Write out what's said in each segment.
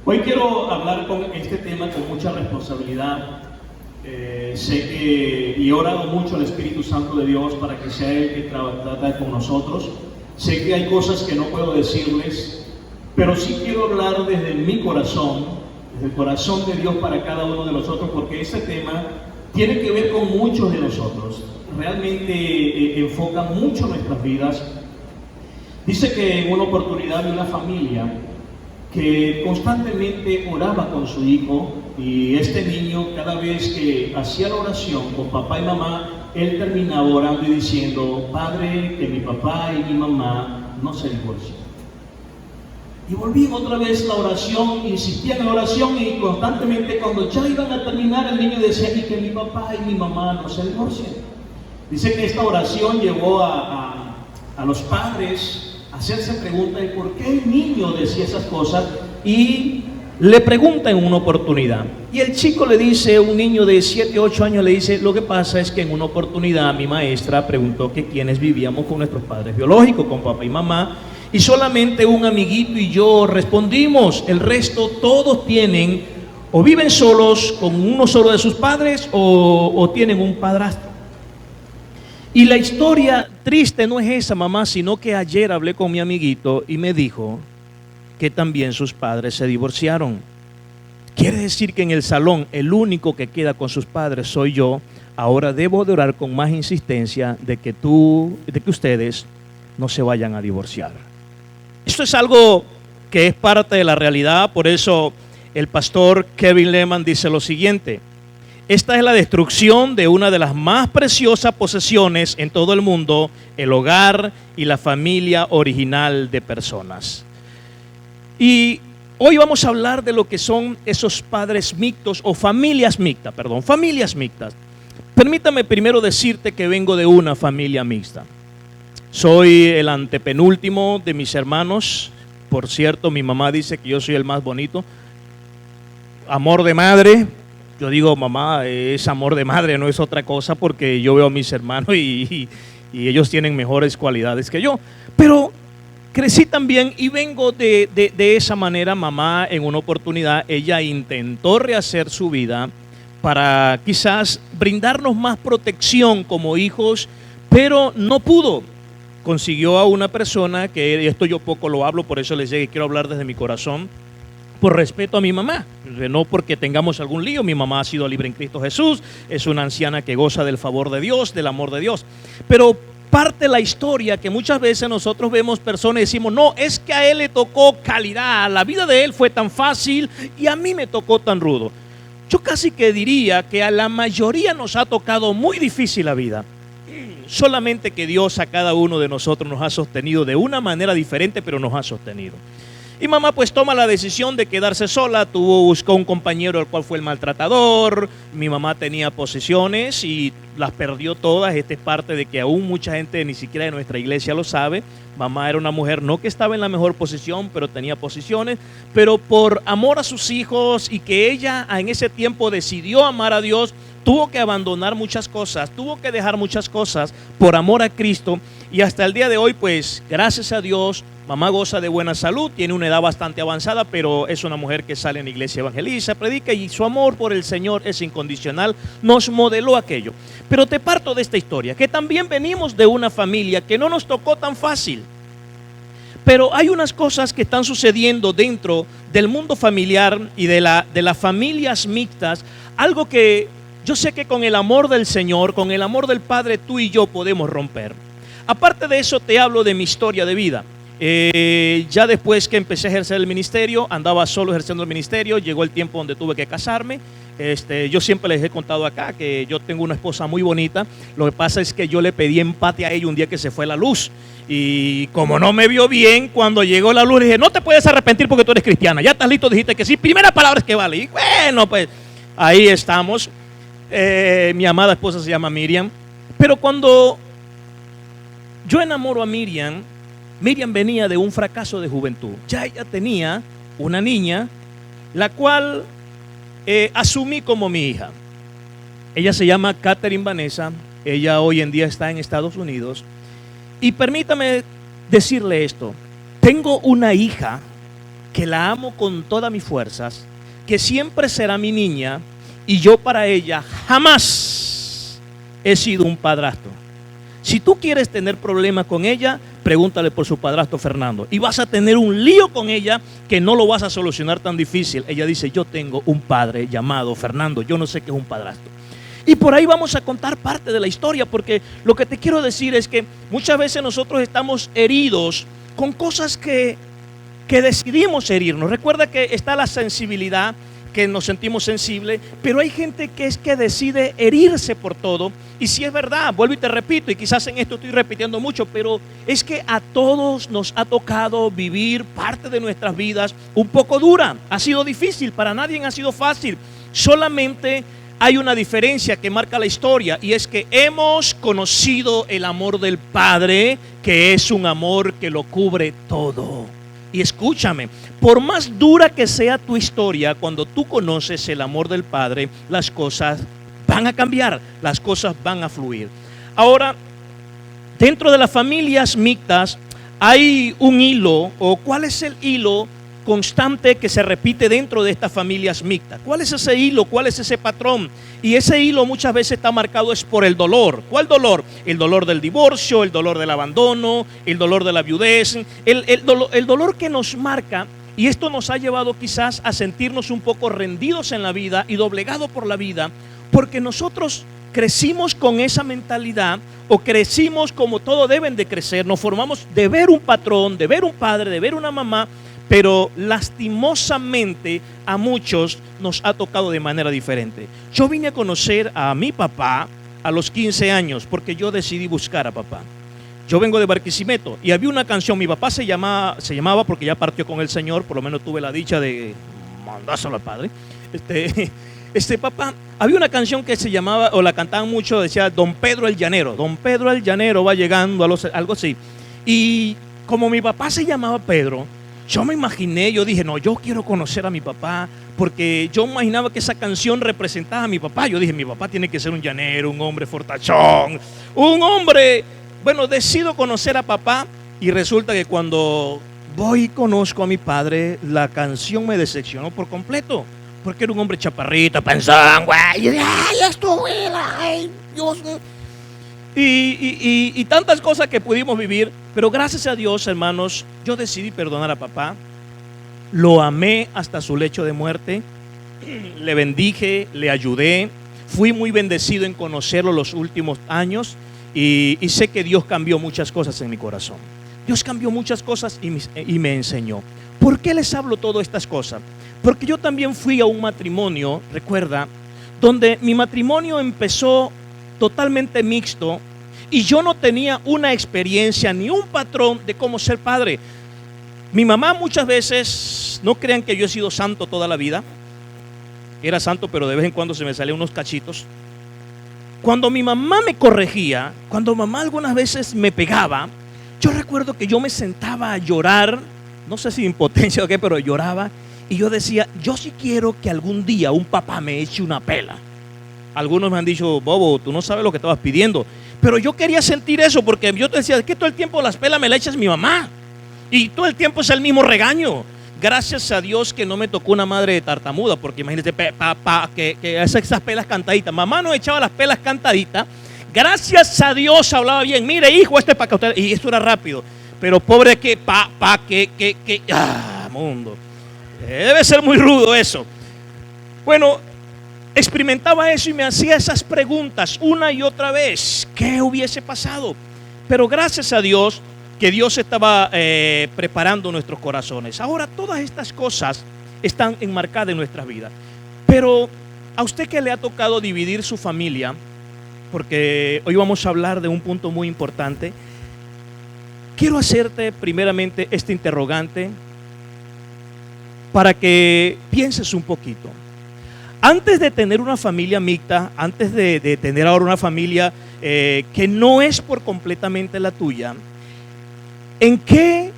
Hoy quiero hablar con este tema con mucha responsabilidad. Sé que, y he orado mucho al Espíritu Santo de Dios para que sea Él que trata con nosotros. Sé que hay cosas que no puedo decirles, pero sí quiero hablar desde mi corazón, desde el corazón de Dios para cada uno de nosotros, porque este tema tiene que ver con muchos de nosotros. Realmente enfoca mucho nuestras vidas. Dice que en una oportunidad de una familia que constantemente oraba con su hijo, y este niño, cada vez que hacía la oración con papá y mamá, él terminaba orando y diciendo: Padre, que mi papá y mi mamá no se divorcien. Y volvían otra vez la oración, insistían en la oración, y constantemente cuando ya iban a terminar, el niño decía: y que mi papá y mi mamá no se divorcien. Dice que esta oración llevó a los padres hacerse preguntas de por qué el niño decía esas cosas, y le pregunta en una oportunidad. Y el chico le dice, un niño de 7, 8 años le dice: lo que pasa es que en una oportunidad mi maestra preguntó que quiénes vivíamos con nuestros padres biológicos, con papá y mamá, y solamente un amiguito y yo respondimos. El resto todos tienen o viven solos con uno solo de sus padres o tienen un padrastro. Y la historia triste no es esa, mamá, sino que ayer hablé con mi amiguito y me dijo que también sus padres se divorciaron. Quiere decir que en el salón el único que queda con sus padres soy yo. Ahora debo de orar con más insistencia de que ustedes no se vayan a divorciar. Esto es algo que es parte de la realidad. Por eso el pastor Kevin Lehman dice lo siguiente: esta es la destrucción de una de las más preciosas posesiones en todo el mundo, el hogar y la familia original de personas. Y hoy vamos a hablar de lo que son esos padres mixtos o familias mixtas, familias mixtas. Permítame primero decirte que vengo de una familia mixta. Soy el antepenúltimo de mis hermanos. Por cierto, mi mamá dice que yo soy el más bonito. Amor de madre. Yo digo, mamá, es amor de madre, no es otra cosa, porque yo veo a mis hermanos y ellos tienen mejores cualidades que yo. Pero crecí también y vengo de esa manera. Mamá, en una oportunidad, ella intentó rehacer su vida para quizás brindarnos más protección como hijos, pero no pudo. Consiguió a una persona que, esto yo poco lo hablo, por eso les digo que quiero hablar desde mi corazón, por respeto a mi mamá, no porque tengamos algún lío. Mi mamá ha sido libre en Cristo Jesús, es una anciana que goza del favor de Dios, del amor de Dios. Pero parte de la historia que muchas veces nosotros vemos personas y decimos: no, es que a él le tocó calidad, la vida de él fue tan fácil y a mí me tocó tan rudo. Yo casi que diría que a la mayoría nos ha tocado muy difícil la vida. Solamente que Dios a cada uno de nosotros nos ha sostenido de una manera diferente, pero nos ha sostenido. Y mamá pues toma la decisión de quedarse sola. Buscó un compañero el cual fue el maltratador. Mi mamá tenía posesiones y las perdió todas. Esta es parte de que aún mucha gente ni siquiera de nuestra iglesia lo sabe. Mamá era una mujer no que estaba en la mejor posición, pero tenía posiciones. Pero por amor a sus hijos y que ella en ese tiempo decidió amar a Dios, tuvo que abandonar muchas cosas, tuvo que dejar muchas cosas por amor a Cristo. Y hasta el día de hoy, pues, gracias a Dios, mamá goza de buena salud, tiene una edad bastante avanzada, pero es una mujer que sale en la iglesia, evangeliza, predica, y su amor por el Señor es incondicional. Nos modeló aquello. Pero te parto de esta historia, que también venimos de una familia que no nos tocó tan fácil. Pero hay unas cosas que están sucediendo dentro del mundo familiar y de las familias mixtas, algo que yo sé que con el amor del Señor, con el amor del Padre, tú y yo podemos romper. Aparte de eso, te hablo de mi historia de vida. Ya después que empecé a ejercer el ministerio, andaba solo ejerciendo el ministerio, llegó el tiempo donde tuve que casarme. Yo siempre les he contado acá que yo tengo una esposa muy bonita. Lo que pasa es que yo le pedí empate a ella un día que se fue la luz, y como no me vio bien, cuando llegó la luz le dije: no te puedes arrepentir porque tú eres cristiana, ya estás listo, dijiste que sí, primera palabra es que vale. Y bueno, pues ahí estamos. Mi amada esposa se llama Miriam. Pero cuando yo enamoro a Miriam, Miriam venía de un fracaso de juventud. Ya ella tenía una niña, la cual asumí como mi hija. Ella se llama Catherine Vanessa. Ella hoy en día está en Estados Unidos. Y permítame decirle esto: tengo una hija que la amo con todas mis fuerzas, que siempre será mi niña y yo para ella jamás he sido un padrastro. Si tú quieres tener problemas con ella, pregúntale por su padrastro Fernando y vas a tener un lío con ella que no lo vas a solucionar tan difícil. Ella dice, yo tengo un padre llamado Fernando, yo no sé qué es un padrastro. Y por ahí vamos a contar parte de la historia, porque lo que te quiero decir es que muchas veces nosotros estamos heridos con cosas que decidimos herirnos. Recuerda que está la sensibilidad, que nos sentimos sensibles, pero hay gente que es que decide herirse por todo. Y si es verdad, vuelvo y te repito, y quizás en esto estoy repitiendo mucho, pero es que a todos nos ha tocado vivir parte de nuestras vidas un poco dura. Ha sido difícil, para nadie ha sido fácil. Solamente hay una diferencia que marca la historia, y es que hemos conocido el amor del Padre, que es un amor que lo cubre todo. Y escúchame, por más dura que sea tu historia, cuando tú conoces el amor del Padre, las cosas van a cambiar, las cosas van a fluir. Ahora, dentro de las familias mixtas hay un hilo, o ¿cuál es el hilo constante que se repite dentro de estas familias mixtas? ¿Cuál es ese hilo? ¿Cuál es ese patrón? Y ese hilo muchas veces está marcado es por el dolor. ¿Cuál dolor? El dolor del divorcio, el dolor del abandono, el dolor de la viudez, el dolor que nos marca. Y esto nos ha llevado quizás a sentirnos un poco rendidos en la vida y doblegados por la vida, porque nosotros crecimos con esa mentalidad, o crecimos como todos deben de crecer. Nos formamos de ver un patrón, de ver un padre, de ver una mamá, pero lastimosamente a muchos nos ha tocado de manera diferente. Yo vine a conocer a mi papá a los 15 años porque yo decidí buscar a papá. Yo vengo de Barquisimeto y había una canción, mi papá se llamaba porque ya partió con el Señor, por lo menos tuve la dicha de mandárselo al Padre. Papá, había una canción que se llamaba, o la cantaban mucho, decía Don Pedro el Llanero. Don Pedro el Llanero va llegando, algo así. Y como mi papá se llamaba Pedro, yo me imaginé, yo dije, no, yo quiero conocer a mi papá, porque yo imaginaba que esa canción representaba a mi papá. Yo dije, mi papá tiene que ser un llanero, un hombre fortachón, un hombre. Bueno, decido conocer a papá y resulta que cuando voy y conozco a mi padre, la canción me decepcionó por completo, porque era un hombre chaparrito, pensando, güey, y dije, ay, esto, ay, Dios mío. Y tantas cosas que pudimos vivir, pero gracias a Dios, hermanos, yo decidí perdonar a papá, lo amé hasta su lecho de muerte, le bendije, le ayudé, fui muy bendecido en conocerlo los últimos años y sé que Dios cambió muchas cosas en mi corazón. Dios cambió muchas cosas y me enseñó. ¿Por qué les hablo todas estas cosas? Porque yo también fui a un matrimonio, recuerda, donde mi matrimonio empezó totalmente mixto y yo no tenía una experiencia ni un patrón de cómo ser padre. Mi mamá muchas veces, no crean que yo he sido santo toda la vida, era santo pero de vez en cuando se me salían unos cachitos. Cuando mi mamá me corregía, cuando mamá algunas veces me pegaba, yo recuerdo que yo me sentaba a llorar, no sé si impotencia o qué, pero lloraba y yo decía, yo sí quiero que algún día un papá me eche una pela. Algunos me han dicho, Bobo, tú no sabes lo que estabas pidiendo. Pero yo quería sentir eso porque yo te decía, es que todo el tiempo las pelas me las echas mi mamá. Y todo el tiempo es el mismo regaño. Gracias a Dios que no me tocó una madre de tartamuda, porque imagínate, papá, que esas pelas cantaditas. Mamá nos echaba las pelas cantaditas. Gracias a Dios hablaba bien. Mire, hijo, esto es para que usted. Y esto era rápido. Pero pobre que, mundo. Debe ser muy rudo eso. Bueno, experimentaba eso y me hacía esas preguntas una y otra vez. ¿Qué hubiese pasado? Pero gracias a Dios que Dios estaba preparando nuestros corazones. Ahora todas estas cosas están enmarcadas en nuestras vidas. Pero a usted que le ha tocado dividir su familia, porque hoy vamos a hablar de un punto muy importante, quiero hacerte primeramente este interrogante para que pienses un poquito. Antes de tener una familia mixta, antes de tener ahora una familia que no es por completamente la tuya, ¿en qué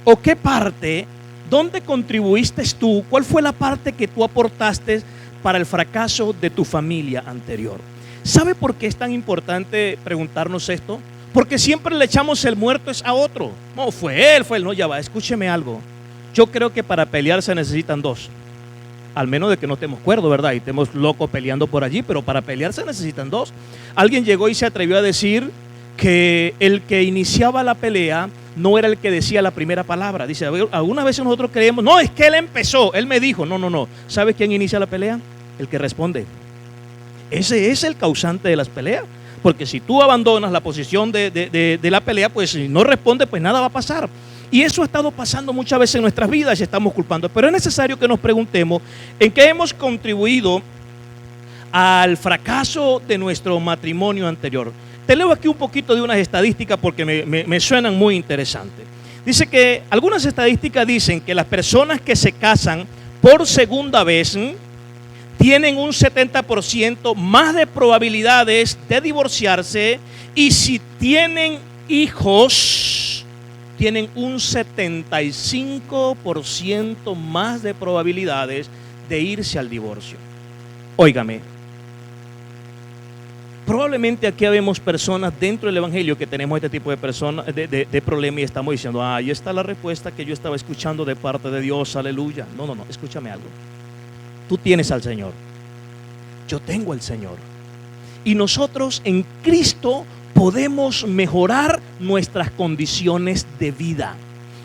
o qué parte, dónde contribuiste tú? ¿Cuál fue la parte que tú aportaste para el fracaso de tu familia anterior? ¿Sabe por qué es tan importante preguntarnos esto? Porque siempre le echamos el muerto es a otro. No, fue él, no, ya va, escúcheme algo. Yo creo que para pelear se necesitan dos. Al menos de que no estemos cuerdos, ¿verdad? Y estemos locos peleando por allí, pero para pelear se necesitan dos. Alguien llegó y se atrevió a decir que el que iniciaba la pelea no era el que decía la primera palabra. Dice, algunas veces nosotros creemos, no, es que él empezó, él me dijo. No. ¿Sabes quién inicia la pelea? El que responde. Ese es el causante de las peleas. Porque si tú abandonas la posición de la pelea, pues si no responde, pues nada va a pasar. Y eso ha estado pasando muchas veces en nuestras vidas y estamos culpando. Pero es necesario que nos preguntemos en qué hemos contribuido al fracaso de nuestro matrimonio anterior. Te leo aquí un poquito de unas estadísticas porque me suenan muy interesantes. Dice que algunas estadísticas dicen que las personas que se casan por segunda vez tienen un 70% más de probabilidades de divorciarse, y si tienen hijos, tienen un 75% más de probabilidades de irse al divorcio. Óigame, probablemente aquí habemos personas dentro del evangelio que tenemos este tipo de personas, de problema, y estamos diciendo, ahí está la respuesta que yo estaba escuchando de parte de Dios, aleluya. No, escúchame algo. Tú tienes al Señor, yo tengo al Señor, y nosotros en Cristo podemos mejorar nuestras condiciones de vida.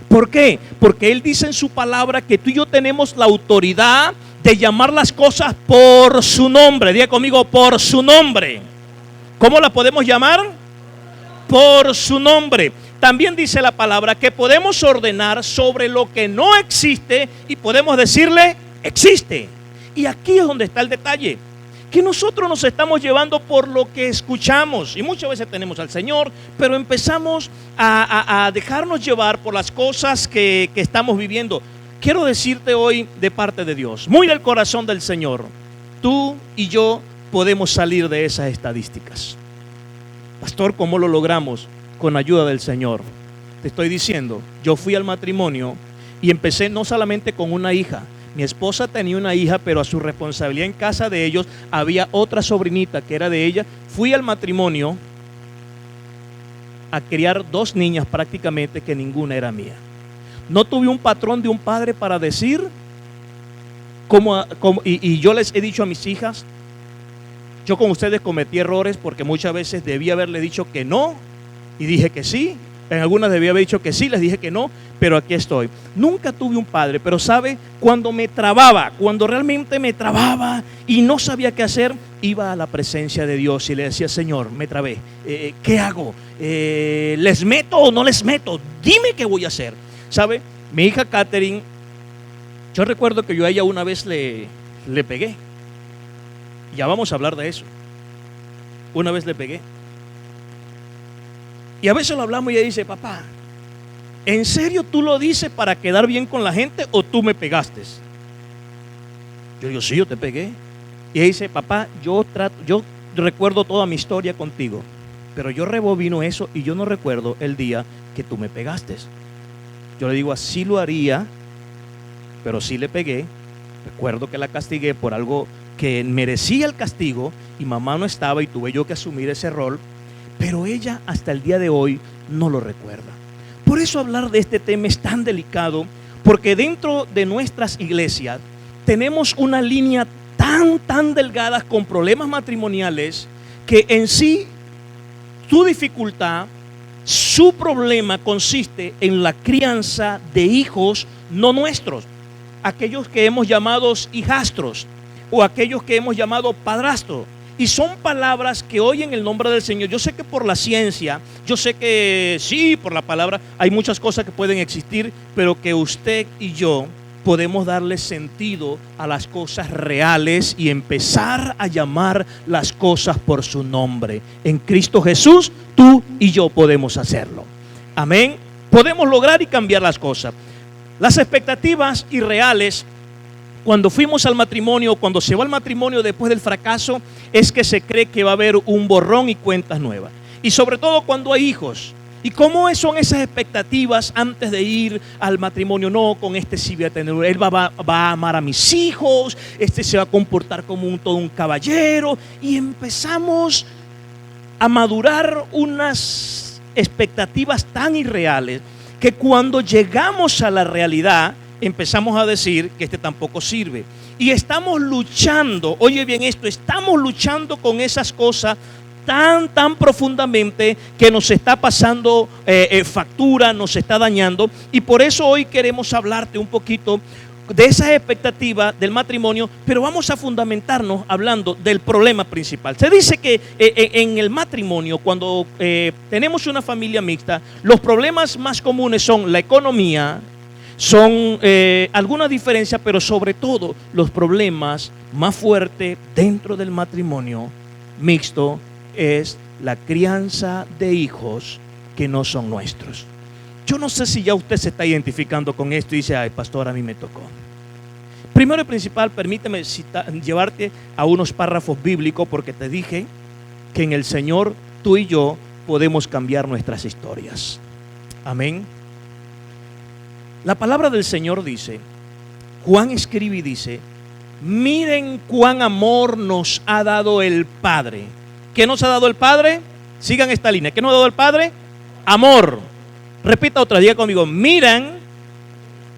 ¿Por qué? Porque Él dice en su palabra que tú y yo tenemos la autoridad de llamar las cosas por su nombre. Diga conmigo, por su nombre. ¿Cómo la podemos llamar? Por su nombre. También dice la palabra que podemos ordenar sobre lo que no existe y podemos decirle, existe. Y aquí es donde está el detalle, que nosotros nos estamos llevando por lo que escuchamos, y muchas veces tenemos al Señor, pero empezamos a dejarnos llevar por las cosas que estamos viviendo. Quiero decirte hoy de parte de Dios, muy del corazón del Señor, tú y yo podemos salir de esas estadísticas. Pastor, ¿cómo lo logramos? Con ayuda del Señor. Te estoy diciendo, yo fui al matrimonio y empecé no solamente con una hija. Mi esposa tenía una hija, pero a su responsabilidad en casa de ellos había otra sobrinita que era de ella. Fui al matrimonio a criar dos niñas prácticamente, que ninguna era mía. No tuve un patrón de un padre para decir y yo les he dicho a mis hijas, yo con ustedes cometí errores porque muchas veces debí haberle dicho que no y dije que sí. En algunas debía haber dicho que sí, les dije que no, pero aquí estoy. Nunca tuve un padre, pero sabe, cuando me trababa, cuando realmente me trababa y no sabía qué hacer, iba a la presencia de Dios y le decía, Señor, me trabé, ¿qué hago? ¿Les meto o no les meto? Dime qué voy a hacer. ¿Sabe? Mi hija Catherine, yo recuerdo que yo a ella una vez le pegué. Ya vamos a hablar de eso. Una vez le pegué. Y a veces lo hablamos y ella dice, papá, ¿en serio tú lo dices para quedar bien con la gente o tú me pegaste? Yo digo, sí, yo te pegué. Y ella dice, papá, yo recuerdo toda mi historia contigo, pero yo rebobino eso y yo no recuerdo el día que tú me pegaste. Yo le digo, así lo haría, pero sí le pegué. Recuerdo que la castigué por algo que merecía el castigo y mamá no estaba y tuve yo que asumir ese rol. Pero ella hasta el día de hoy no lo recuerda. Por eso hablar de este tema es tan delicado, porque dentro de nuestras iglesias tenemos una línea tan delgada con problemas matrimoniales, que en sí su dificultad, su problema consiste en la crianza de hijos no nuestros, aquellos que hemos llamado hijastros o aquellos que hemos llamado padrastros. Y son palabras que hoy en el nombre del Señor, yo sé que por la ciencia, yo sé que sí, por la palabra, hay muchas cosas que pueden existir, pero que usted y yo podemos darle sentido a las cosas reales y empezar a llamar las cosas por su nombre. En Cristo Jesús, tú y yo podemos hacerlo. Amén. Podemos lograr y cambiar las cosas. Las expectativas irreales, cuando fuimos al matrimonio, cuando se va al matrimonio después del fracaso, es que se cree que va a haber un borrón y cuentas nuevas. Y sobre todo cuando hay hijos. ¿Y cómo son esas expectativas antes de ir al matrimonio? No, con este sí voy a tener, él va a amar a mis hijos, este se va a comportar como todo un caballero. Y empezamos a madurar unas expectativas tan irreales que cuando llegamos a la realidad, empezamos a decir que este tampoco sirve. Y estamos luchando, oye bien esto, estamos luchando con esas cosas tan profundamente que nos está pasando factura, nos está dañando. Y por eso hoy queremos hablarte un poquito de esas expectativas del matrimonio, pero vamos a fundamentarnos hablando del problema principal. Se dice que en el matrimonio, cuando tenemos una familia mixta, los problemas más comunes son la economía, son algunas diferencias, pero sobre todo los problemas más fuertes dentro del matrimonio mixto es la crianza de hijos que no son nuestros. Yo no sé si ya usted se está identificando con esto y dice, ay, pastor, a mí me tocó. Primero y principal, permíteme llevarte a unos párrafos bíblicos, porque te dije que en el Señor tú y yo podemos cambiar nuestras historias. Amén. La palabra del Señor dice, Juan escribe y dice, miren cuán amor nos ha dado el Padre. ¿Qué nos ha dado el Padre? Sigan esta línea. ¿Qué nos ha dado el Padre? Amor. Repita otra, diga conmigo, miran,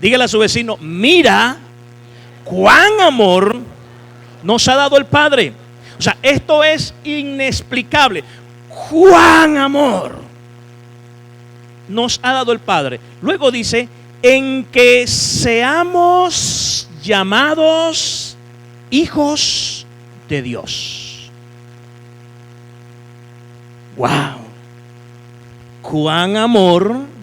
dígale a su vecino, mira cuán amor nos ha dado el Padre. O sea, esto es inexplicable. Cuán amor nos ha dado el Padre. Luego dice, en que seamos llamados hijos de Dios. Wow. Cuán amor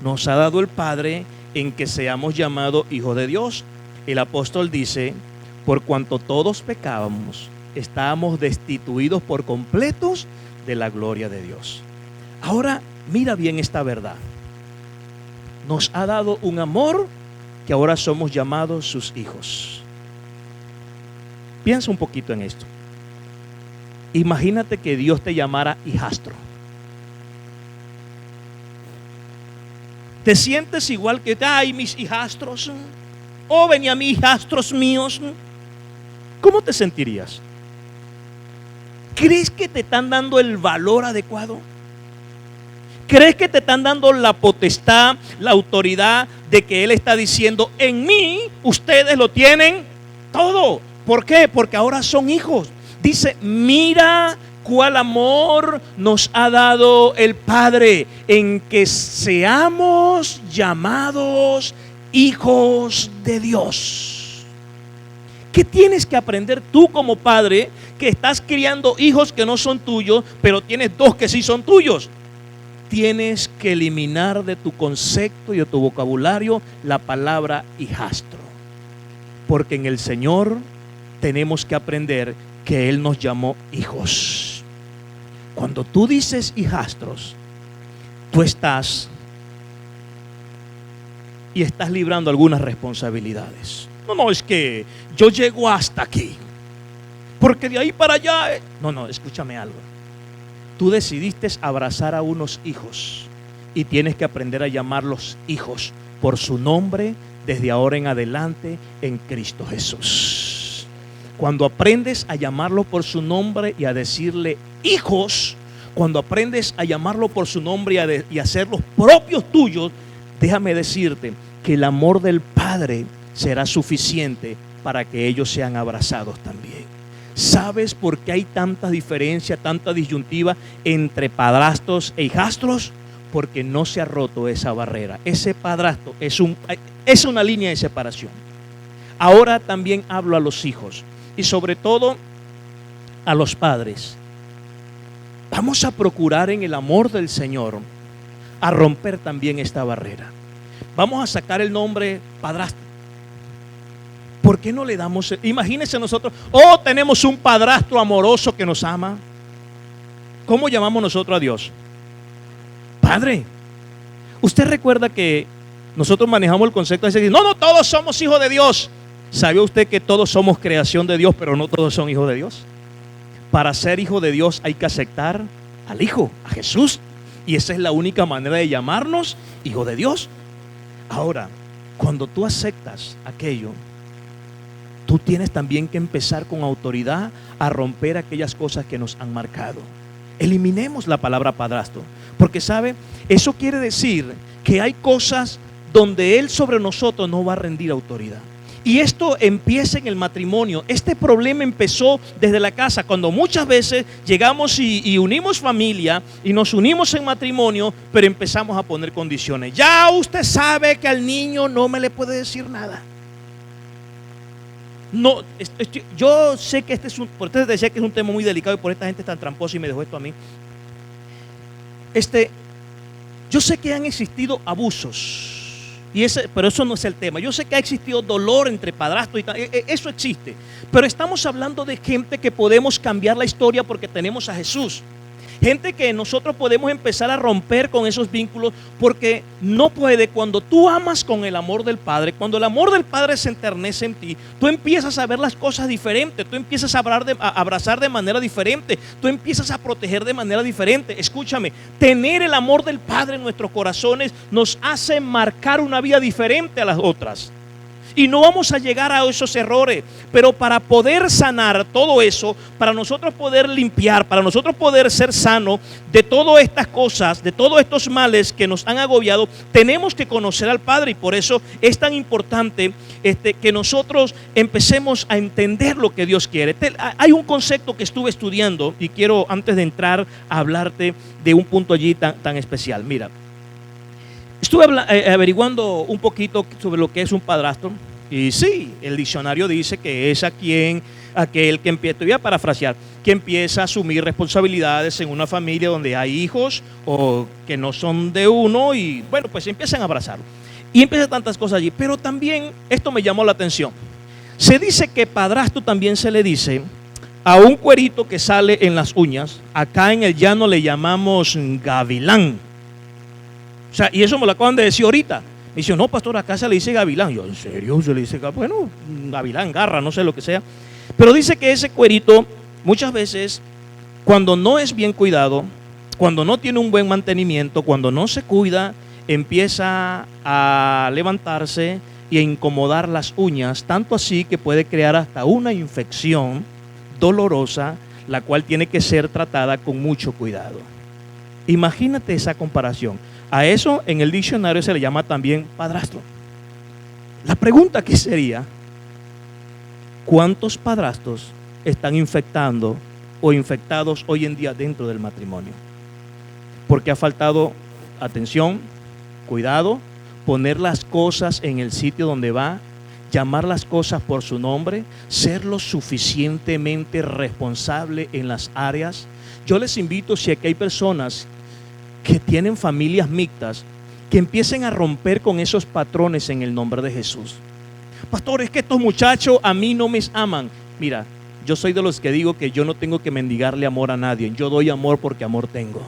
nos ha dado el Padre en que seamos llamados hijos de Dios. El apóstol dice, por cuanto todos pecábamos, estábamos destituidos por completos de la gloria de Dios. Ahora mira bien esta verdad. Nos ha dado un amor que ahora somos llamados sus hijos. Piensa un poquito en esto. Imagínate que Dios te llamara hijastro. ¿Te sientes igual que, ay, mis hijastros? Oh, venía mis hijastros míos. ¿Cómo te sentirías? ¿Crees que te están dando el valor adecuado? ¿Crees que te están dando la potestad, la autoridad de que Él está diciendo, en mí ustedes lo tienen todo? ¿Por qué? Porque ahora son hijos. Dice, mira cuál amor nos ha dado el Padre en que seamos llamados hijos de Dios. ¿Qué tienes que aprender tú como padre que estás criando hijos que no son tuyos, pero tienes dos que sí son tuyos? Tienes que eliminar de tu concepto y de tu vocabulario la palabra hijastro, porque en el Señor tenemos que aprender que Él nos llamó hijos. Cuando tú dices hijastros, tú estás librando algunas responsabilidades. No, es que yo llego hasta aquí, porque de ahí para allá. No, escúchame algo. Tú decidiste abrazar a unos hijos y tienes que aprender a llamarlos hijos por su nombre desde ahora en adelante en Cristo Jesús. Cuando aprendes a llamarlo por su nombre y a decirle hijos, cuando aprendes a llamarlo por su nombre y a hacerlos propios tuyos, déjame decirte que el amor del Padre será suficiente para que ellos sean abrazados también. ¿Sabes por qué hay tanta diferencia, tanta disyuntiva entre padrastros e hijastros? Porque no se ha roto esa barrera. Ese padrastro es una línea de separación. Ahora también hablo a los hijos y sobre todo a los padres. Vamos a procurar en el amor del Señor a romper también esta barrera. Vamos a sacar el nombre padrastro. ¿Por qué no le damos? Imagínense nosotros, tenemos un padrastro amoroso que nos ama. ¿Cómo llamamos nosotros a Dios? Padre. Usted recuerda que nosotros manejamos el concepto de decir, no, todos somos hijos de Dios. ¿Sabía usted que todos somos creación de Dios, pero no todos son hijos de Dios? Para ser hijo de Dios hay que aceptar al Hijo, a Jesús. Y esa es la única manera de llamarnos hijo de Dios. Ahora, cuando tú aceptas aquello, tú tienes también que empezar con autoridad a romper aquellas cosas que nos han marcado. Eliminemos la palabra padrastro, porque ¿sabe? Eso quiere decir que hay cosas donde Él sobre nosotros no va a rendir autoridad. Y esto empieza en el matrimonio. Este problema empezó desde la casa, cuando muchas veces llegamos y unimos familia y nos unimos en matrimonio, pero empezamos a poner condiciones. Ya usted sabe que al niño no me le puede decir nada. No, yo sé que por eso te decía que es un tema muy delicado y por esta gente tan tramposa y me dejó esto a mí. Yo sé que han existido abusos. Pero eso no es el tema. Yo sé que ha existido dolor entre padrastros y tal. Eso existe. Pero estamos hablando de gente que podemos cambiar la historia porque tenemos a Jesús. Gente que nosotros podemos empezar a romper con esos vínculos porque no puede. Cuando tú amas con el amor del Padre, cuando el amor del Padre se enternece en ti, tú empiezas a ver las cosas diferentes, tú empiezas a abrazar de manera diferente, tú empiezas a proteger de manera diferente. Escúchame, tener el amor del Padre en nuestros corazones nos hace marcar una vida diferente a las otras. Y no vamos a llegar a esos errores, pero para poder sanar todo eso, para nosotros poder limpiar, para nosotros poder ser sanos de todas estas cosas, de todos estos males que nos han agobiado, tenemos que conocer al Padre. Y por eso es tan importante que nosotros empecemos a entender lo que Dios quiere. Hay un concepto que estuve estudiando y quiero, antes de entrar, a hablarte de un punto allí tan especial. Mira, estuve averiguando un poquito sobre lo que es un padrastro. Y sí, el diccionario dice que es aquel que empieza, te voy a parafrasear, que empieza a asumir responsabilidades en una familia donde hay hijos o que no son de uno y bueno, pues empiezan a abrazarlo. Y empiezan tantas cosas allí. Pero también esto me llamó la atención. Se dice que padrastro también se le dice a un cuerito que sale en las uñas. Acá en el llano le llamamos gavilán. O sea, y eso me lo acaban de decir ahorita. Me dice, no, pastor, acá se le dice gavilán. Yo, ¿en serio se le dice gavilán? Bueno, gavilán, garra, no sé lo que sea. Pero dice que ese cuerito, muchas veces, cuando no es bien cuidado, cuando no tiene un buen mantenimiento, cuando no se cuida, empieza a levantarse y a incomodar las uñas, tanto así que puede crear hasta una infección dolorosa, la cual tiene que ser tratada con mucho cuidado. Imagínate esa comparación. A eso en el diccionario se le llama también padrastro. La pregunta aquí sería, ¿cuántos padrastros están infectando o infectados hoy en día dentro del matrimonio? Porque ha faltado atención, cuidado, poner las cosas en el sitio donde va, llamar las cosas por su nombre, ser lo suficientemente responsable en las áreas. Yo les invito, si aquí hay personas que tienen familias mixtas, que empiecen a romper con esos patrones en el nombre de Jesús. Pastor, es que estos muchachos a mí no me aman. Mira, yo soy de los que digo que yo no tengo que mendigarle amor a nadie. Yo doy amor porque amor tengo.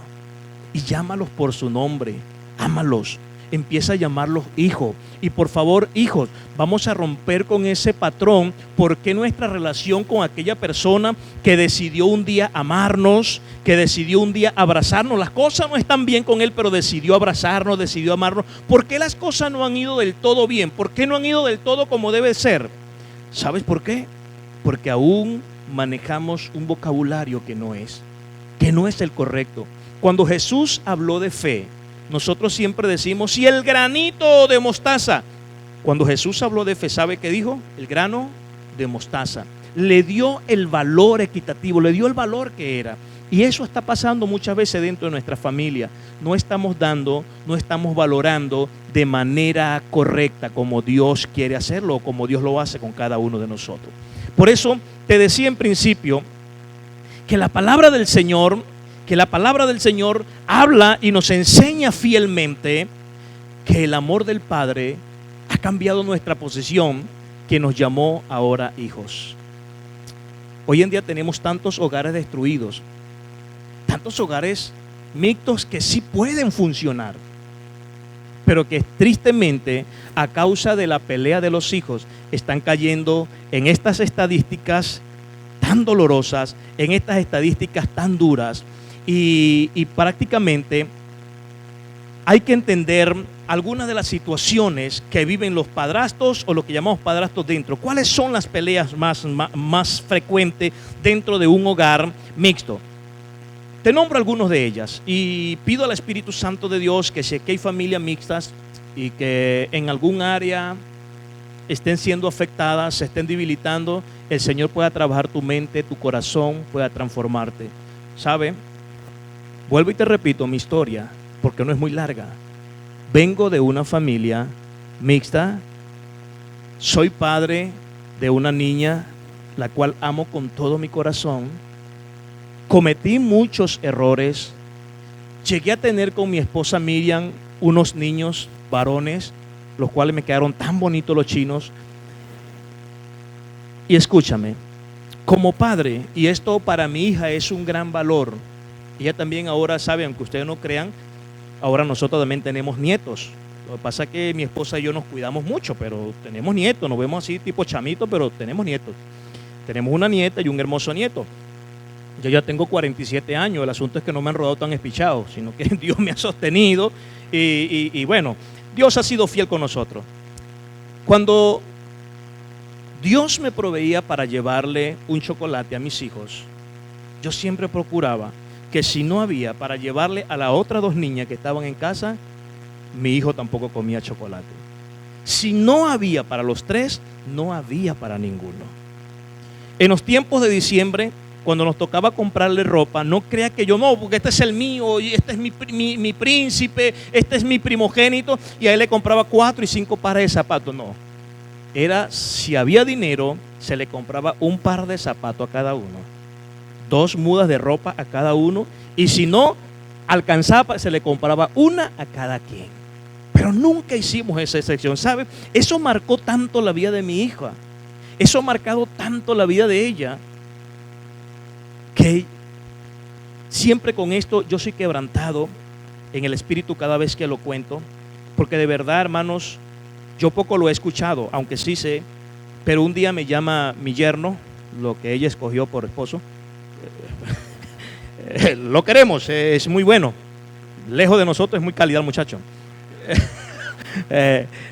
Y llámalos por su nombre, ámalos. Empieza a llamarlos hijos. Y por favor, hijos, vamos a romper con ese patrón. Porque nuestra relación con aquella persona que decidió un día amarnos, que decidió un día abrazarnos, las cosas no están bien con él, pero decidió abrazarnos, decidió amarnos. ¿Por qué las cosas no han ido del todo bien? ¿Por qué no han ido del todo como debe ser? ¿Sabes por qué? Porque aún manejamos un vocabulario que no es el correcto. Cuando Jesús habló de fe, nosotros siempre decimos, si el granito de mostaza. Cuando Jesús habló de fe, ¿sabe qué dijo? El grano de mostaza. Le dio el valor equitativo, le dio el valor que era. Y eso está pasando muchas veces dentro de nuestra familia. No estamos dando, no estamos valorando de manera correcta como Dios quiere hacerlo o como Dios lo hace con cada uno de nosotros. Por eso te decía en principio que la palabra del Señor habla y nos enseña fielmente que el amor del Padre ha cambiado nuestra posición, que nos llamó ahora hijos. Hoy en día tenemos tantos hogares destruidos, tantos hogares mixtos que sí pueden funcionar, pero que tristemente a causa de la pelea de los hijos están cayendo en estas estadísticas tan dolorosas, en estas estadísticas tan duras. Y prácticamente hay que entender algunas de las situaciones que viven los padrastros o lo que llamamos padrastros dentro. ¿Cuáles son las peleas más frecuentes dentro de un hogar mixto? Te nombro algunas de ellas y pido al Espíritu Santo de Dios que si aquí hay familias mixtas y que en algún área estén siendo afectadas, se estén debilitando, el Señor pueda trabajar tu mente, tu corazón, pueda transformarte. ¿Sabe? Vuelvo y te repito mi historia, porque no es muy larga. Vengo de una familia mixta, soy padre de una niña, la cual amo con todo mi corazón. Cometí muchos errores. Llegué a tener con mi esposa Miriam unos niños varones, los cuales me quedaron tan bonitos los chinos. Y escúchame, como padre, y esto para mi hija es un gran valor, ella también ahora sabe, aunque ustedes no crean, ahora nosotros también tenemos nietos. Lo que pasa es que mi esposa y yo nos cuidamos mucho, pero tenemos nietos, nos vemos así tipo chamitos, pero tenemos nietos. Tenemos una nieta y un hermoso nieto. Yo ya tengo 47 años, el asunto es que no me han rodado tan espichado, sino que Dios me ha sostenido y bueno, Dios ha sido fiel con nosotros. Cuando Dios me proveía para llevarle un chocolate a mis hijos, yo siempre procuraba que si no había para llevarle a las otras dos niñas que estaban en casa, mi hijo tampoco comía chocolate. Si no había para los tres, no había para ninguno. En los tiempos de diciembre, cuando nos tocaba comprarle ropa, no crea que yo no, porque este es el mío, y este es mi príncipe, este es mi primogénito, y a él le compraba 4 y 5 pares de zapatos. No, era si había dinero, se le compraba un par de zapatos a cada uno, 2 mudas de ropa a cada uno, y si no alcanzaba, se le compraba una a cada quien. Pero nunca hicimos esa excepción, ¿sabe? Eso marcó tanto la vida de mi hija, eso ha marcado tanto la vida de ella, que siempre con esto yo soy quebrantado en el espíritu cada vez que lo cuento, porque de verdad, hermanos, yo poco lo he escuchado, aunque sí sé, pero un día me llama mi yerno, lo que ella escogió por esposo. Lo queremos, es muy bueno, lejos de nosotros es muy calidad, muchacho.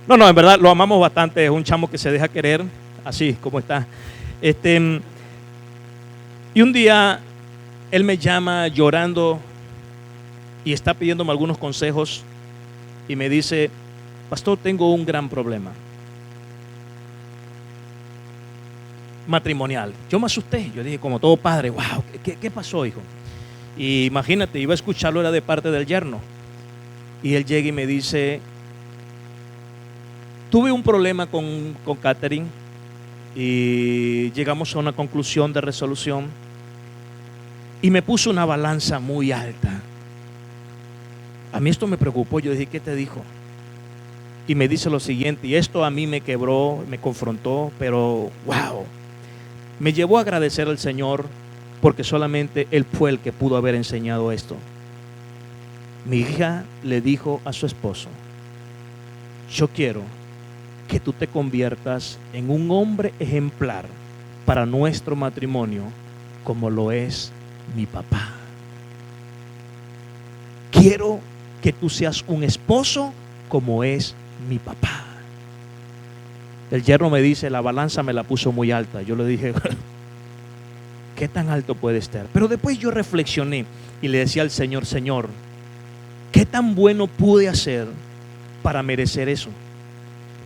No, en verdad lo amamos bastante, es un chamo que se deja querer, así como está. Y un día él me llama llorando y está pidiéndome algunos consejos y me dice: pastor, tengo un gran problema matrimonial. Yo me asusté, yo dije como todo padre, wow, ¿qué pasó, hijo? Y imagínate, iba a escucharlo, era de parte del yerno. Y él llega y me dice: tuve un problema con Catherine y llegamos a una conclusión de resolución y me puso una balanza muy alta. A mí esto me preocupó, yo dije: ¿qué te dijo? Y me dice lo siguiente, y esto a mí me quebró, me confrontó, pero wow, me llevó a agradecer al Señor, porque solamente Él fue el que pudo haber enseñado esto. Mi hija le dijo a su esposo: yo quiero que tú te conviertas en un hombre ejemplar para nuestro matrimonio, como lo es mi papá. Quiero que tú seas un esposo como es mi papá. El yerno me dice: la balanza me la puso muy alta. Yo le dije: ¿qué tan alto puede estar? Pero después yo reflexioné y le decía al Señor: Señor, ¿qué tan bueno pude hacer para merecer eso?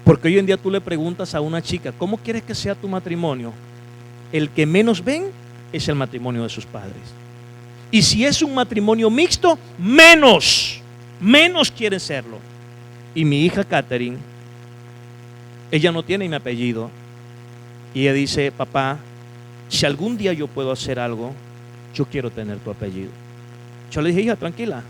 Porque hoy en día tú le preguntas a una chica: ¿cómo quieres que sea tu matrimonio? El que menos ven es el matrimonio de sus padres. Y si es un matrimonio mixto, menos quieren serlo. Y mi hija Catherine, ella no tiene mi apellido, y ella dice: papá, si algún día yo puedo hacer algo, yo quiero tener tu apellido. Yo le dije: hija, tranquila,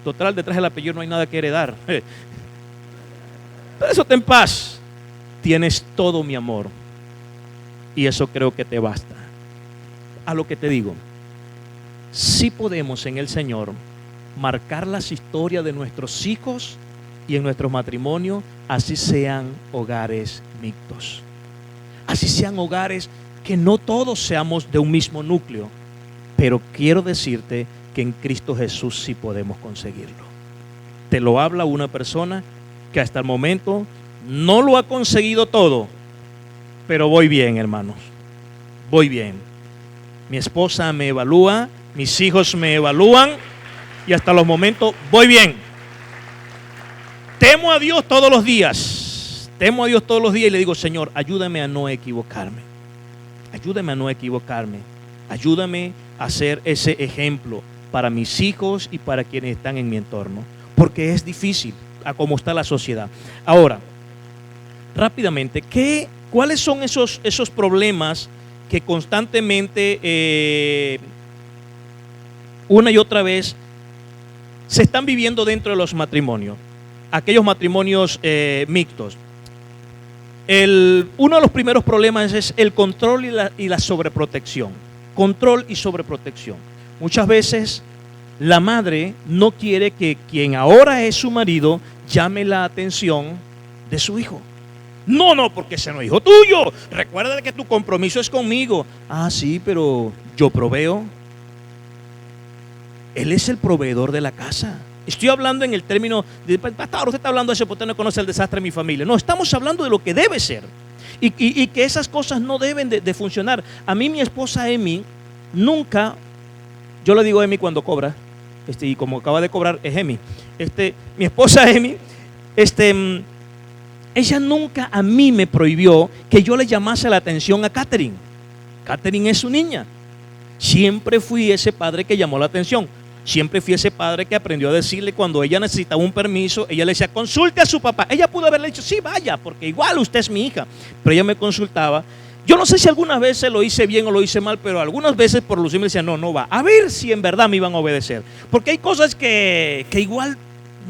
total, detrás del apellido no hay nada que heredar. Pero eso, ten paz, tienes todo mi amor, y eso creo que te basta. A lo que te digo, sí podemos en el Señor marcar las historias de nuestros hijos y en nuestros matrimonios, así sean hogares mixtos, así sean hogares que no todos seamos de un mismo núcleo, pero quiero decirte que en Cristo Jesús sí podemos conseguirlo. Te lo habla una persona que hasta el momento no lo ha conseguido todo, pero voy bien, hermanos, voy bien. Mi esposa me evalúa, mis hijos me evalúan y hasta los momentos voy bien. temo a Dios todos los días. Temo a Dios todos los días y le digo, Señor, ayúdame a no equivocarme. Ayúdame a no equivocarme. Ayúdame a ser ese ejemplo para mis hijos y para quienes están en mi entorno. Porque es difícil a cómo está la sociedad. Ahora, rápidamente, ¿cuáles son esos problemas que constantemente, una y otra vez, se están viviendo dentro de los matrimonios? Aquellos matrimonios mixtos. Uno de los primeros problemas es el control y la sobreprotección. Control y sobreprotección. Muchas veces la madre no quiere que quien ahora es su marido llame la atención de su hijo. No, porque ese no es hijo tuyo. Recuerda que tu compromiso es conmigo. Ah, sí, pero yo proveo. Él es el proveedor de la casa. Estoy hablando en el término de, pastor, usted está hablando de eso porque usted no conoce el desastre de mi familia. No, estamos hablando de lo que debe ser. Y que esas cosas no deben de funcionar. A mí mi esposa Emi nunca, yo le digo Emi cuando cobra, y como acaba de cobrar es Emi. Mi esposa Emi, ella nunca a mí me prohibió que yo le llamase la atención a Catherine. Catherine es su niña. Siempre fui ese padre que llamó la atención. Siempre fui ese padre que aprendió a decirle cuando ella necesitaba un permiso, ella le decía, consulte a su papá. Ella pudo haberle dicho, sí, vaya, porque igual usted es mi hija. Pero ella me consultaba. Yo no sé si algunas veces lo hice bien o lo hice mal, pero algunas veces por lucir me decía, no va. A ver si en verdad me iban a obedecer. Porque hay cosas que igual,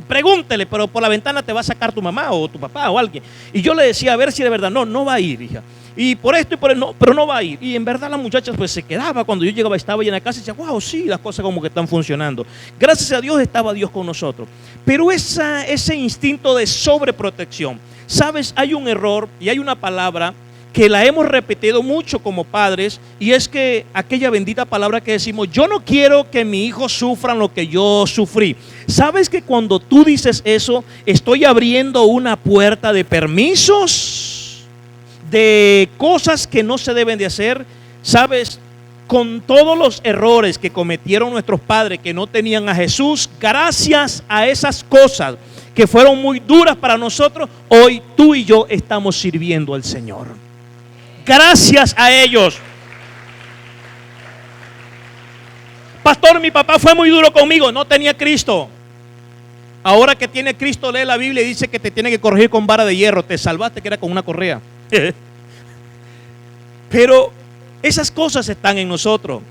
pregúntele, pero por la ventana te va a sacar tu mamá o tu papá o alguien. Y yo le decía, a ver si de verdad, no va a ir, hija. Y por esto y por eso, no, pero no va a ir. Y en verdad la muchacha pues se quedaba. Cuando yo llegaba, estaba ella en la casa y decía, wow, sí, las cosas como que están funcionando. Gracias a Dios estaba Dios con nosotros. Pero ese instinto de sobreprotección, ¿sabes? Hay un error y hay una palabra que la hemos repetido mucho como padres, y es que aquella bendita palabra que decimos, yo no quiero que mi hijo sufra lo que yo sufrí. ¿Sabes que cuando tú dices eso, estoy abriendo una puerta de permisos, de cosas que no se deben de hacer? ¿Sabes? Con todos los errores que cometieron nuestros padres que no tenían a Jesús, gracias a esas cosas que fueron muy duras para nosotros, hoy tú y yo estamos sirviendo al Señor. Gracias a ellos. Pastor, mi papá fue muy duro conmigo, no tenía Cristo. Ahora que tiene Cristo, lee la Biblia y dice que te tiene que corregir con vara de hierro. Te salvaste que era con una correa. Pero esas cosas están en nosotros.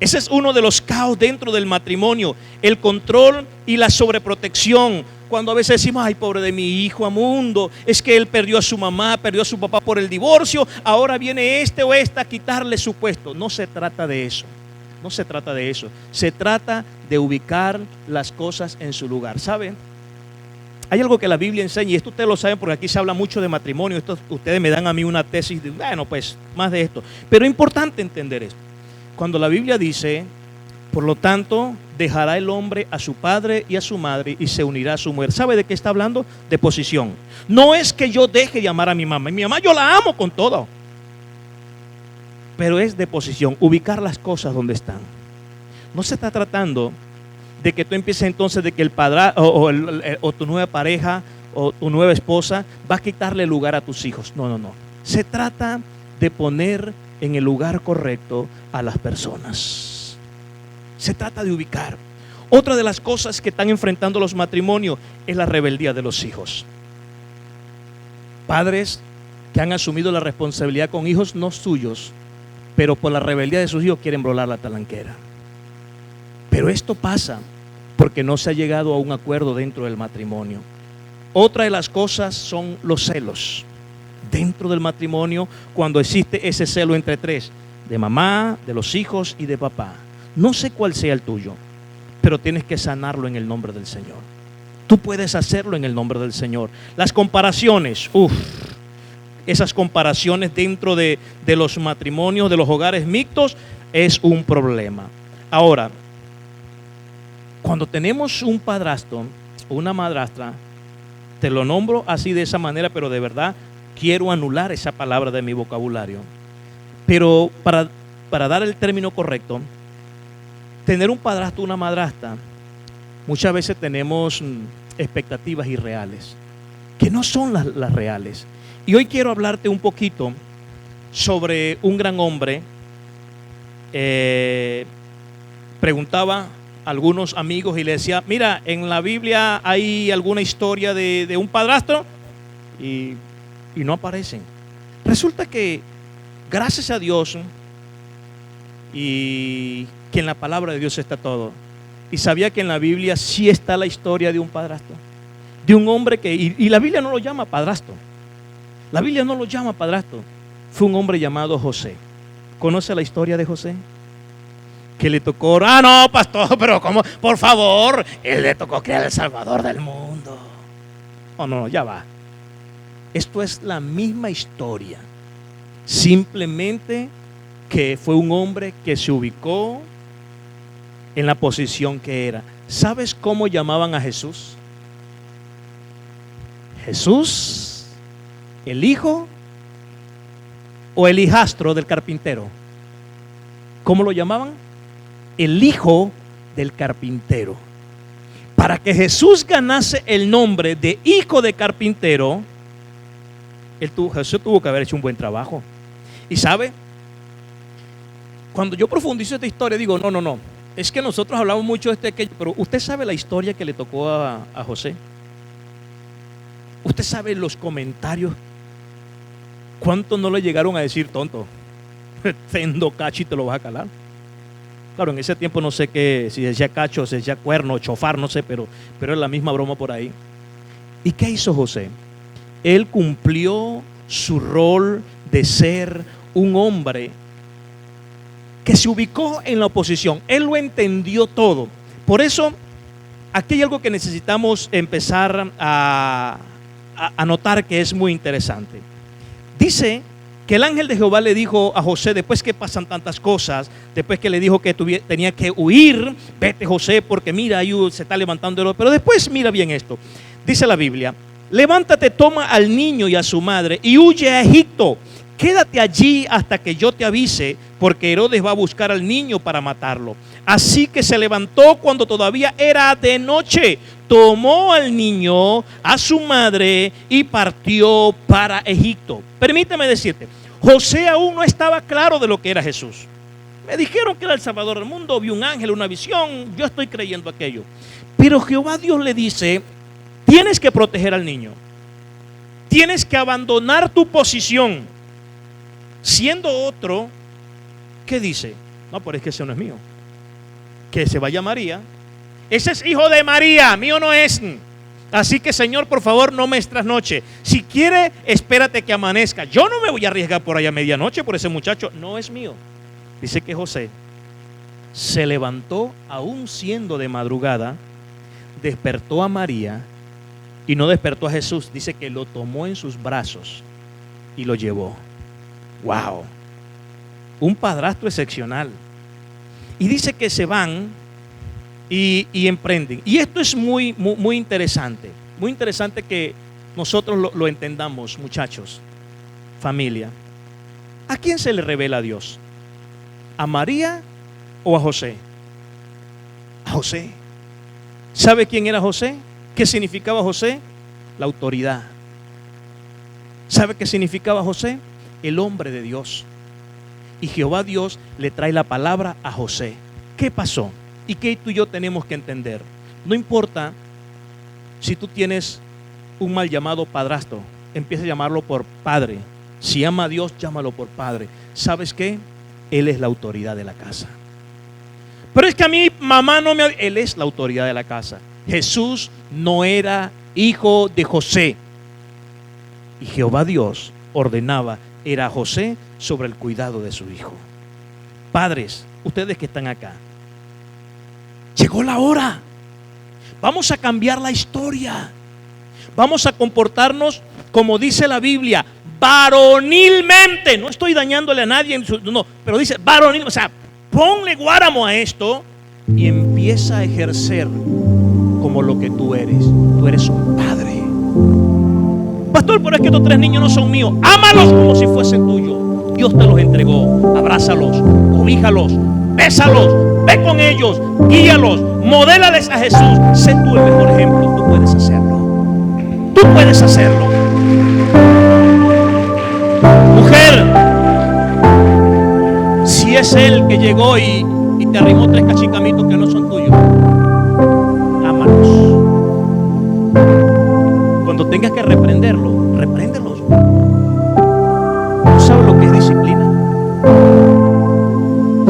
Ese es uno de los caos dentro del matrimonio, el control y la sobreprotección. Cuando a veces decimos, ay, pobre de mi hijo Amundo, es que él perdió a su mamá, perdió a su papá por el divorcio, ahora viene este o esta a quitarle su puesto. No se trata de eso, no se trata de eso. Se trata de ubicar las cosas en su lugar. ¿Saben? Hay algo que la Biblia enseña, y esto ustedes lo saben porque aquí se habla mucho de matrimonio. Esto, ustedes me dan a mí una tesis de, bueno, pues más de esto. Pero es importante entender esto. Cuando la Biblia dice, por lo tanto, dejará el hombre a su padre y a su madre y se unirá a su mujer. ¿Sabe de qué está hablando? De posición. No es que yo deje de amar a mi mamá. Mi mamá yo la amo con todo. Pero es de posición, ubicar las cosas donde están. No se está tratando de que tú empieces entonces de que el padre o tu nueva pareja o tu nueva esposa va a quitarle lugar a tus hijos. No. Se trata de poner en el lugar correcto a las personas. Se trata de ubicar. Otra de las cosas que están enfrentando los matrimonios es la rebeldía de los hijos. Padres que han asumido la responsabilidad con hijos no suyos, pero por la rebeldía de sus hijos quieren volar la talanquera. Pero esto pasa porque no se ha llegado a un acuerdo dentro del matrimonio. Otra de las cosas son los celos. Dentro del matrimonio, cuando existe ese celo entre tres, de mamá, de los hijos y de papá. No sé cuál sea el tuyo, pero tienes que sanarlo en el nombre del Señor. Tú puedes hacerlo en el nombre del Señor. Las comparaciones, esas comparaciones dentro de los matrimonios, de los hogares mixtos, es un problema. Ahora, cuando tenemos un padrastro o una madrastra, te lo nombro así de esa manera, pero de verdad quiero anular esa palabra de mi vocabulario. Pero para dar el término correcto, tener un padrastro o una madrastra, muchas veces tenemos expectativas irreales, que no son las reales. Y hoy quiero hablarte un poquito sobre un gran hombre. Preguntaba a algunos amigos y le decía, mira, en la Biblia hay alguna historia de un padrastro, y no aparecen. Resulta que gracias a Dios, y que en la palabra de Dios está todo, y sabía que en la Biblia sí está la historia de un padrastro, de un hombre que, y la Biblia no lo llama padrastro, la Biblia no lo llama padrastro, fue un hombre llamado José. ¿Conoce la historia de José? Que le tocó, no, pastor, pero ¿cómo? Por favor, él le tocó crear el Salvador del mundo. Oh, no, ya va. Esto es la misma historia, simplemente que fue un hombre que se ubicó en la posición que era. ¿Sabes cómo llamaban a Jesús? Jesús, el hijo o el hijastro del carpintero. ¿Cómo lo llamaban? El hijo del carpintero. Para que Jesús ganase el nombre de hijo de carpintero, Jesús tuvo que haber hecho un buen trabajo. Y sabe, cuando yo profundizo esta historia digo, no, es que nosotros hablamos mucho de aquello, pero usted sabe la historia que le tocó a José. Usted sabe los comentarios. ¿Cuántos no le llegaron a decir, tonto? Tendo cacho y te lo vas a calar. Claro, en ese tiempo no sé qué, si decía cacho, si decía cuerno, chofar, no sé, pero es la misma broma por ahí. ¿Y qué hizo José? Él cumplió su rol de ser un hombre que se ubicó en la oposición. Él lo entendió todo. Por eso, aquí hay algo que necesitamos empezar a notar que es muy interesante. Dice que el ángel de Jehová le dijo a José, después que pasan tantas cosas, después que le dijo que tenía que huir, vete José, porque mira, ahí se está levantando. Pero después mira bien esto. Dice la Biblia, levántate, toma al niño y a su madre y huye a Egipto. Quédate allí hasta que yo te avise, porque Herodes va a buscar al niño para matarlo. Así que se levantó cuando todavía era de noche, tomó al niño, a su madre y partió para Egipto. Permíteme decirte, José aún no estaba claro de lo que era Jesús. Me dijeron que era el Salvador del mundo, vi un ángel, una visión, yo estoy creyendo aquello. Pero Jehová Dios le dice, tienes que proteger al niño, tienes que abandonar tu posición. Siendo otro, ¿qué dice? No, pero es que ese no es mío. Que se vaya María. Ese es hijo de María, mío no es. Así que, Señor, por favor, no me trasnoche. Si quiere, espérate que amanezca. Yo no me voy a arriesgar por allá a medianoche por ese muchacho. No es mío. Dice que José se levantó aún siendo de madrugada, despertó a María y no despertó a Jesús. Dice que lo tomó en sus brazos y lo llevó. Wow, un padrastro excepcional. Y dice que se van y emprenden. Y esto es muy interesante. Muy interesante que nosotros lo entendamos, muchachos, familia. ¿A quién se le revela a Dios? ¿A María o a José? A José. ¿Sabe quién era José? ¿Qué significaba José? La autoridad. ¿Sabe qué significaba José? El hombre de Dios. Y Jehová Dios le trae la palabra a José. ¿Qué pasó? ¿Y qué tú y yo tenemos que entender? No importa si tú tienes un mal llamado padrastro, empieza a llamarlo por padre. Si ama a Dios, llámalo por padre. ¿Sabes qué? Él es la autoridad de la casa. Pero es que a mí mamá no me... Él es la autoridad de la casa. Jesús no era hijo de José. Y Jehová Dios ordenaba era José sobre el cuidado de su hijo. Padres, ustedes que están acá, llegó la hora. Vamos a cambiar la historia. Vamos a comportarnos como dice la Biblia, varonilmente. No estoy dañándole a nadie, no, pero dice varonil, o sea, ponle guáramo a esto y empieza a ejercer como lo que tú eres. Tú eres un padre. Pastor, pero es que estos 3 niños no son míos. Ámalos como si fuesen tuyos. Dios te los entregó. Abrázalos, cobíjalos, bésalos, ve con ellos, guíalos, modélales a Jesús. Sé tú el mejor ejemplo. Tú puedes hacerlo. Tú puedes hacerlo. Mujer, si es él que llegó y te arrimó 3 cachicamitos que no son tuyos, ámalos. Cuando tengas que reprenderlo, repréndelos. ¿Tú sabes lo que es disciplina?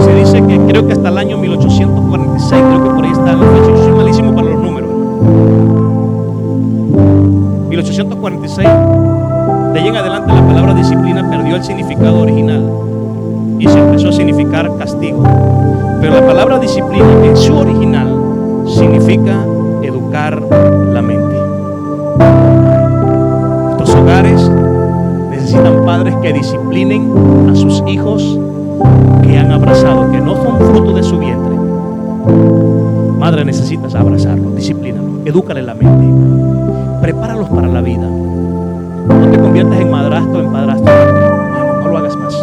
Se dice que creo que hasta el año 1846, creo que por ahí está la fecha. Yo soy malísimo para los números. 1846, de ahí en adelante la palabra disciplina perdió el significado original y se empezó a significar castigo. Pero la palabra disciplina en su original significa educar la mente. Nuestros hogares necesitan padres que disciplinen a sus hijos que han abrazado, que no son fruto de su vientre. Madre, necesitas abrazarlo, disciplínalo, edúcale la mente, prepáralos para la vida. No te conviertas en madrastro o en padrastro. No lo hagas más.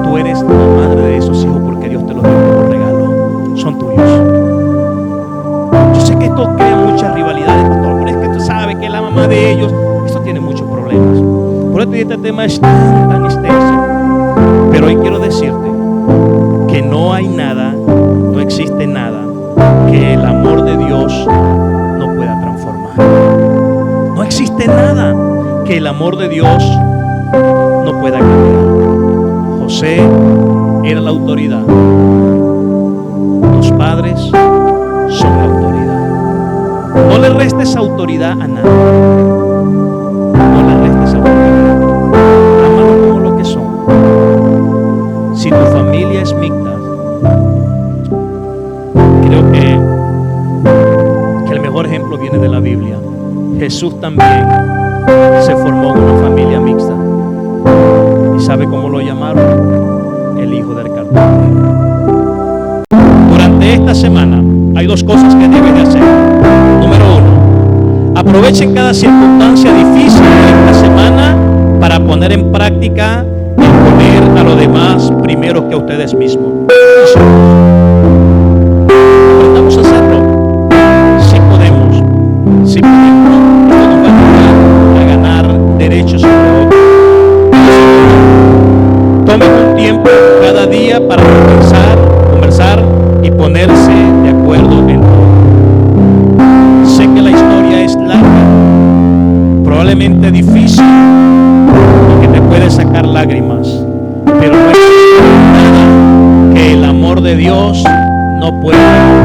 Tú eres la madre de esos hijos porque Dios te los dio como regalo. Son tuyos. Yo sé que esto crea muchas rivalidades, pastor, pero es que tú sabes que la mamá de ellos, esto tiene muchos problemas. Por eso este tema es tan extenso. Pero hoy quiero decirte que no hay nada, no existe nada que el amor de Dios no pueda transformar. No existe nada que el amor de Dios no pueda cambiar. José era la autoridad. Los padres son la autoridad. No le restes autoridad a nadie. No le restes autoridad. Ámalos como lo que son. Si tu familia es mixta, creo que el mejor ejemplo viene de la Biblia. Jesús también se formó en una familia mixta. ¿Y sabe cómo lo llamaron? El hijo del carpintero. Durante esta semana hay 2 cosas que debes de hacer. Número 1, aprovechen cada circunstancia difícil de esta semana para poner en práctica el poner a los demás primero que a ustedes mismos. Aprendamos a hacerlo. Si podemos. Si podemos. Esto nos va a ayudar a ganar derechos sobre otros. Tomen un tiempo cada día para conversar y ponerse de acuerdo en todo. Sé que la historia es larga, probablemente difícil y que te puede sacar lágrimas, pero no existe nada que el amor de Dios no pueda